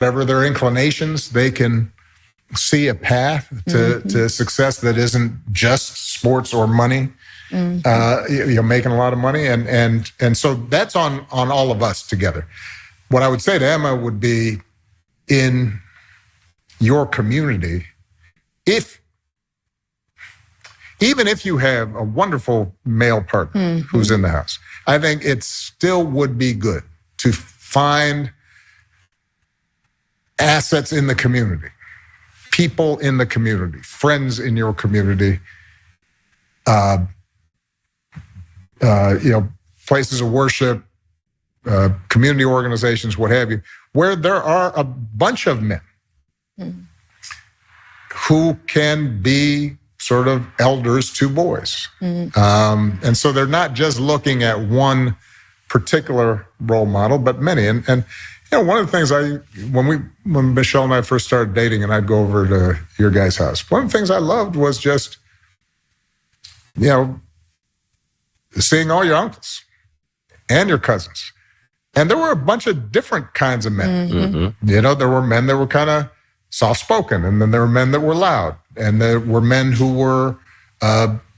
whatever their inclinations, they can see a path to success that isn't just sports or money. Making a lot of money, and so that's on all of us together. What I would say to Emma would be, in your community, even if you have a wonderful male partner who's in the house, I think it still would be good to find assets in the community, people in the community, friends in your community, places of worship, community organizations, what have you, where there are a bunch of men who can be sort of elders to boys. And so they're not just looking at one particular role model, but many. And one of the things when Michelle and I first started dating and I'd go over to your guys' house, one of the things I loved was just, seeing all your uncles and your cousins. And there were a bunch of different kinds of men. There were men that were kind of soft-spoken, and then there were men that were loud, and there were men who were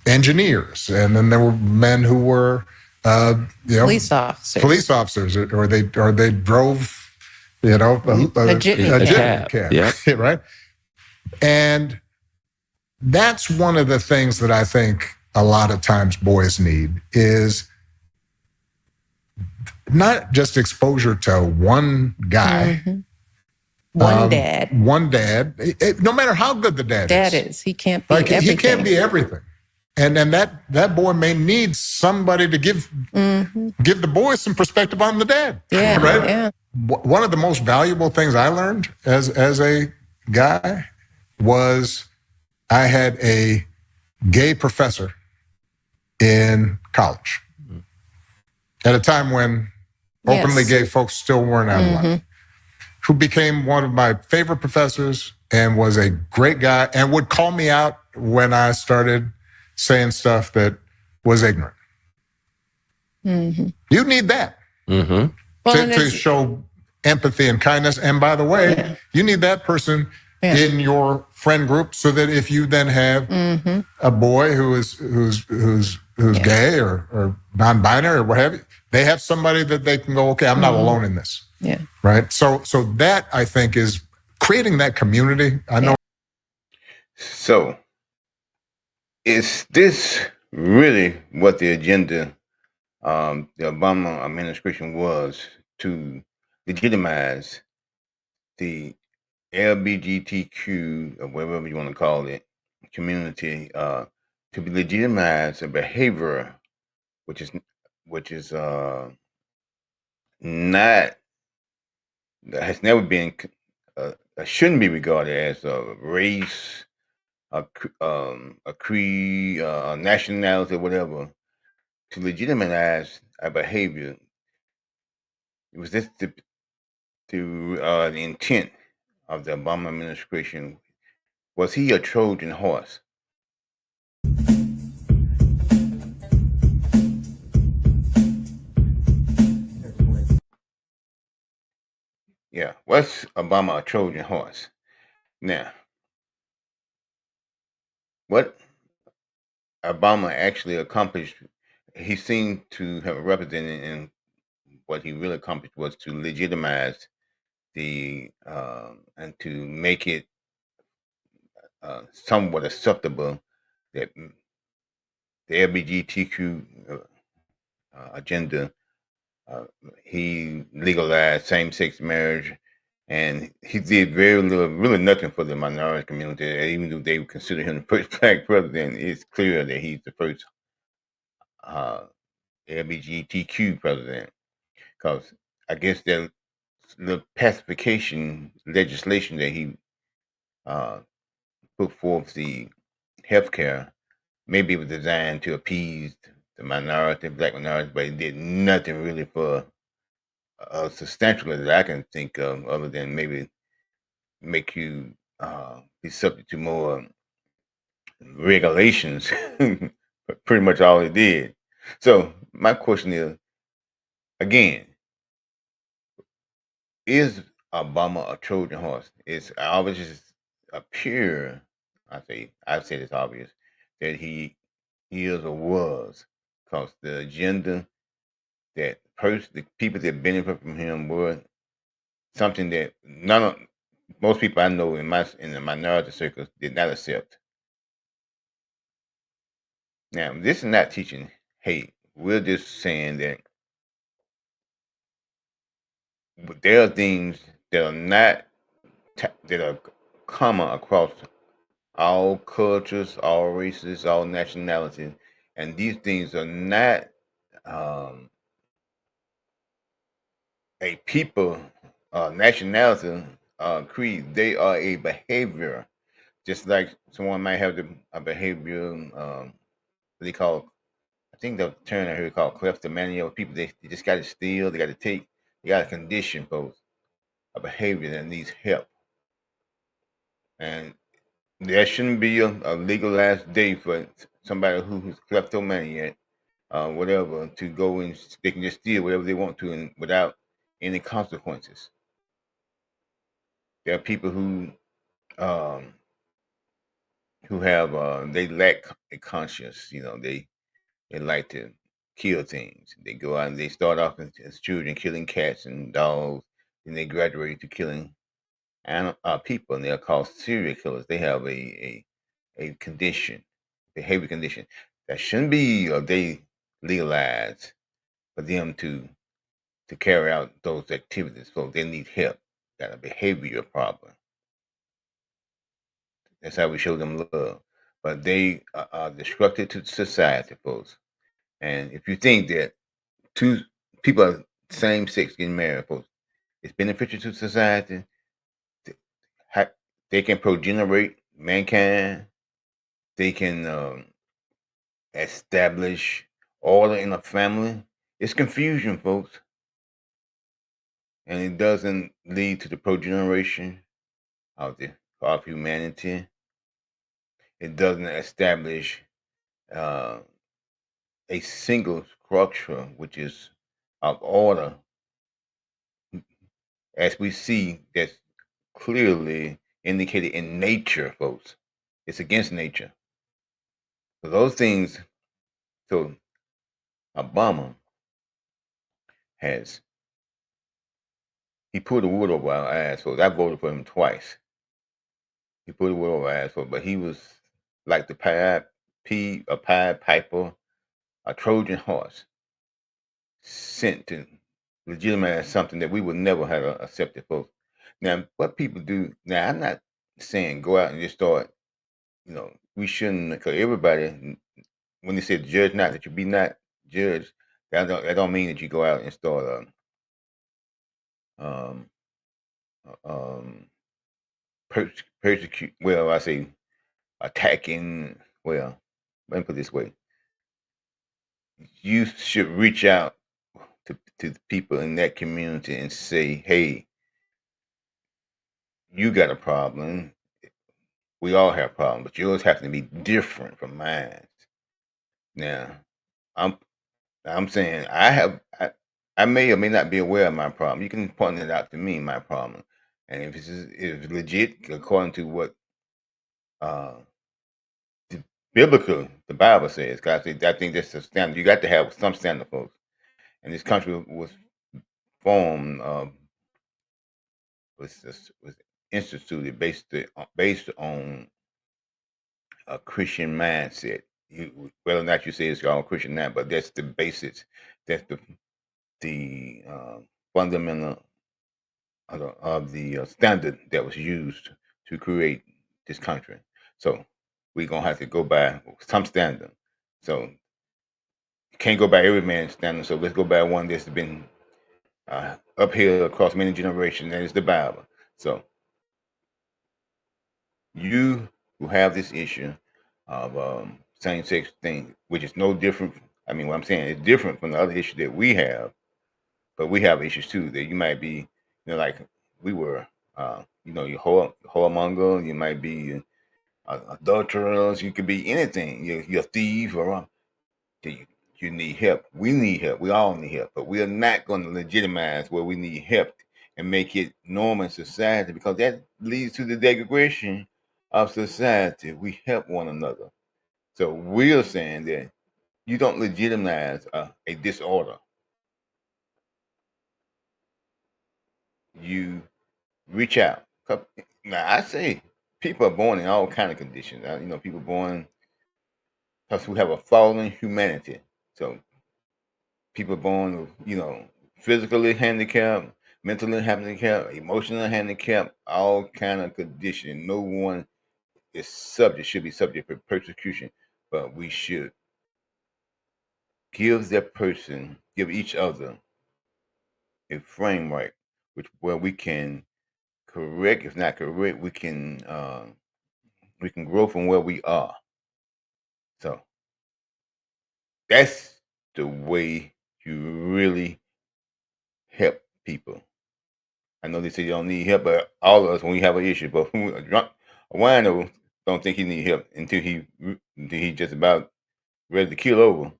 engineers, and then there were men who were police officers, or they drove a jitney cab. Right? And that's one of the things that I think a lot of times boys need, is not just exposure to one guy. One dad. No matter how good the dad is. He can't be everything. He can't be everything. And then that boy may need somebody to give the boy some perspective on the dad. Yeah, right? Yeah. One of the most valuable things I learned as a guy was I had a gay professor in college at a time when openly gay folks still weren't out of line, who became one of my favorite professors and was a great guy and would call me out when I started saying stuff that was ignorant. You need that to show empathy and kindness. And by the way, you need that person in your friend group, so that if you then have a boy who's gay or non-binary or what have you, they have somebody that they can go, okay, I'm not alone in this. Yeah. Right. So that, I think, is creating that community. I know. So is this really what the agenda, the Obama administration was, to legitimize the LGBTQ, or whatever you want to call it, community, to legitimize a behavior which is not, that has never been, shouldn't be regarded as a race, a creed, a nationality, or whatever, to legitimize a behavior. It was this the intent of the Obama administration. Was he a Trojan horse? Yeah, was Obama a Trojan horse? Now, what Obama actually accomplished, he seemed to have represented, and what he really accomplished was to legitimize the and to make it somewhat acceptable that the LGBTQ agenda. He legalized same-sex marriage, and he did very little, really nothing for the minority community. Even though they consider him the first black president, it's clear that he's the first LGBTQ president, because I guess the pacification legislation that he put forth, the healthcare, maybe it was designed to appease the minority, black minority, but it did nothing really for substantially that I can think of, other than maybe make you be subject to more regulations. Pretty much all it did. So my question is, again, is Obama a Trojan horse. It's obvious, appear. I've said it's obvious that he is or was, because the agenda that the people that benefit from him were something that most people I know in the minority circles did not accept. Now, this is not teaching hate. We're just saying that there are things that are not that are common across all cultures, all races, all nationalities, and these things are not um, a people, nationality, creed. They are a behavior. Just like someone might have a behavior, what they call, I think the term I heard called kleptomania. People they just got to steal, they got to take, they got a condition for a behavior that needs help, and there shouldn't be a legalized day for somebody who's kleptomaniac, whatever, to go and they can just steal whatever they want to and without any consequences. There are people um, who have they lack a conscience. They like to kill things. They go out and they start off as children killing cats and dogs, and they graduate to killing people, and they're called serial killers. They have a condition, behavior condition that shouldn't be they legalized for them to carry out those activities. So they need help. Got a behavior problem. That's how we show them love. But they are destructive to society, folks. And if you think that two people of same sex getting married, folks, it's beneficial to society, th- they can progenerate mankind. They can establish order in a family. It's confusion, folks, and it doesn't lead to the progeneration of humanity. It doesn't establish uh, a single structure, which is of order, as we see that's clearly indicated in nature, folks. It's against nature. So those things. So Obama has he pulled the wool over our eyes, folks. I voted for him twice. He pulled the wool over our eyes, folks, but he was like a Pied Piper, a Trojan horse sent to legitimize something that we would never have accepted, folks. Now, what people do now, I'm not saying go out and just start. We shouldn't, because everybody, when they say judge not, that you be not judged, that don't mean that you go out and start um, persecute. Well, I say attacking. Well, let me put it this way: you should reach out to the people in that community and say, "Hey, you got a problem. We all have problems, but yours happen to be different from mine." Now, I'm I'm saying I may or may not be aware of my problem. You can point it out to me, my problem, and if it's legit according to what uh, the the Bible says, because I think that's the standard. You got to have some standard, folks. And this country was formed, was instituted based on a Christian mindset. Whether or not you say it's all Christian now, but that's the basics. That's the fundamental of the standard that was used to create this country. So we're gonna have to go by some standard. So you can't go by every man's standard. So let's go by one that's been uphill across many generations. That is the Bible. So you who have this issue of same-sex thing, which is no different. I mean, what I'm saying is different from the other issue that we have, but we have issues too that you might be, like we were, you whoremonger, you might be adulterers, you could be anything. You're a thief or you need help. We need help. We all need help, but we are not going to legitimize where we need help and make it normal in society, because that leads to the degradation of society. We help one another. So we're saying that you don't legitimize a disorder. You reach out. Now I say people are born in all kind of conditions. People born because we have a fallen humanity. So people born, physically handicapped, mentally handicapped, emotionally handicapped, all kind of condition. No one should be subject to persecution, but we should give each other a framework where we can correct, if not correct, we can grow from where we are. So that's the way you really help people. I know they say you don't need help, but all of us, when we have an issue, but when a wino don't think he need help until he just about ready to kill over.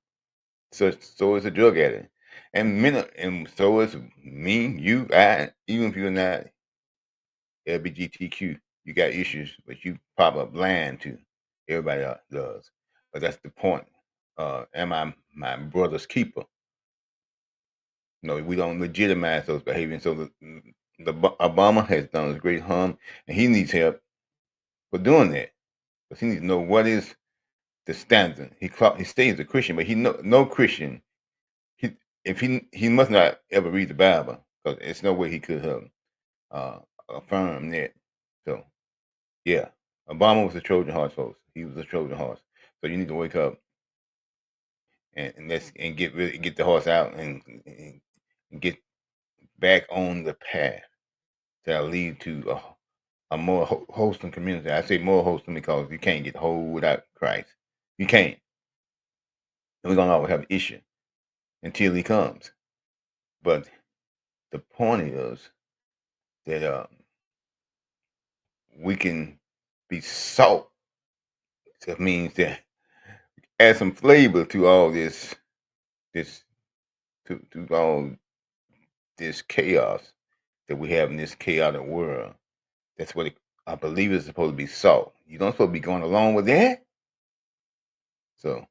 So is a drug addict, and so is me, you, I. Even if you're not LGBTQ, you got issues, but you probably blind to. Everybody else does, but that's the point. Am I my brother's keeper? We don't legitimize those behaviors. So Obama has done a great harm, and he needs help for doing that, because he needs to know what is the standard. He stays a Christian, but no Christian. He if he must not ever read the Bible, because it's no way he could have uh, affirmed that. So yeah, Obama was a Trojan horse, folks. He was a Trojan horse. So you need to wake up and get the horse out and get back on the path that'll lead to a more wholesome community. I say more wholesome because you can't get whole without Christ. You can't. And we're gonna always have an issue until he comes. But the point is that we can be salt. That means that add some flavor to all this to all this chaos that we have in this chaotic world. That's what I believe is supposed to be salt. You don't supposed to be going along with that. So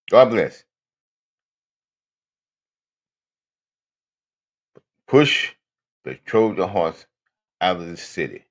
God bless. Push the Trojan horse out of the city.